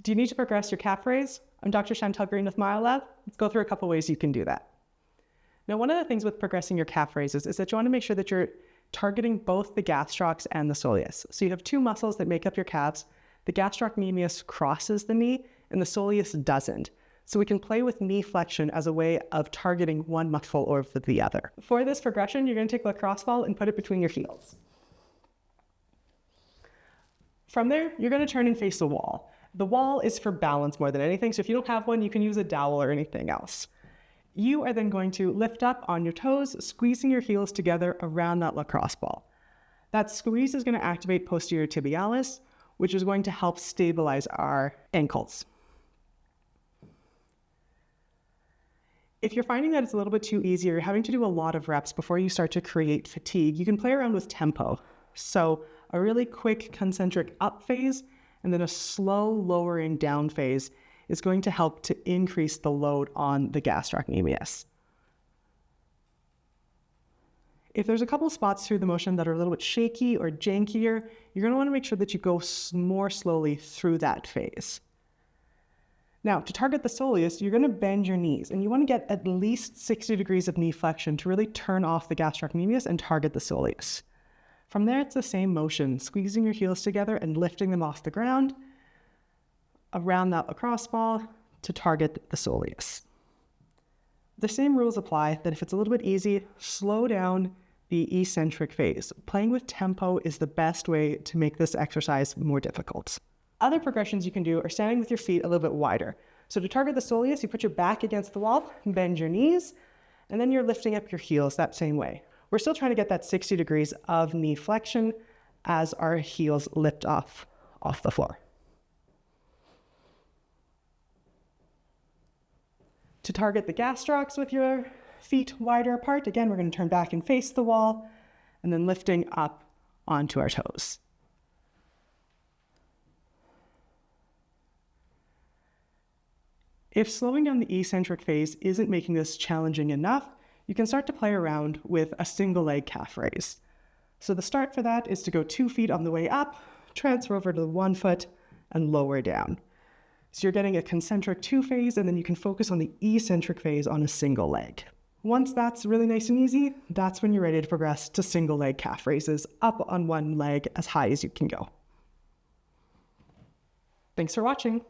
Do you need to progress your calf raise? I'm Dr. Chantelle with MyoLab. Let's go through a couple ways you can do that. Now, one of the things with progressing your calf raises is that you want to make sure that you're targeting both the gastrocs and the soleus. So you have two muscles that make up your calves. The gastrocnemius crosses the knee and the soleus doesn't. So we can play with knee flexion as a way of targeting one muscle over the other. For this progression, you're going to take a lacrosse ball and put it between your heels. From there, you're going to turn and face the wall. The wall is for balance more than anything, so if you don't have one, you can use a dowel or anything else. You are then going to lift up on your toes, squeezing your heels together around that lacrosse ball. That squeeze is going to activate posterior tibialis, which is going to help stabilize our ankles. If you're finding that it's a little bit too easy or you're having to do a lot of reps before you start to create fatigue, you can play around with tempo. So a really quick concentric up phase and then a slow lowering down phase is going to help to increase the load on the gastrocnemius. If there's a couple spots through the motion that are a little bit shaky or jankier, you're going to want to make sure that you go more slowly through that phase. Now, to target the soleus, you're going to bend your knees, and you want to get at least 60 degrees of knee flexion to really turn off the gastrocnemius and target the soleus. From there, it's the same motion, squeezing your heels together and lifting them off the ground around that lacrosse ball to target the soleus. The same rules apply that if it's a little bit easy, slow down the eccentric phase. Playing with tempo is the best way to make this exercise more difficult. Other progressions you can do are standing with your feet a little bit wider. So to target the soleus, you put your back against the wall, bend your knees, and then you're lifting up your heels that same way. We're still trying to get that 60 degrees of knee flexion as our heels lift off the floor. To target the gastrocs with your feet wider apart, again, we're going to turn back and face the wall, and then lifting up onto our toes. If slowing down the eccentric phase isn't making this challenging enough, you can start to play around with a single leg calf raise. So the start for that is to go 2 feet on the way up, transfer over to 1 foot, and lower down. So you're getting a concentric 2 phase, and then you can focus on the eccentric phase on a single leg. Once that's really nice and easy, that's when you're ready to progress to single leg calf raises, up on one leg as high as you can go. Thanks for watching.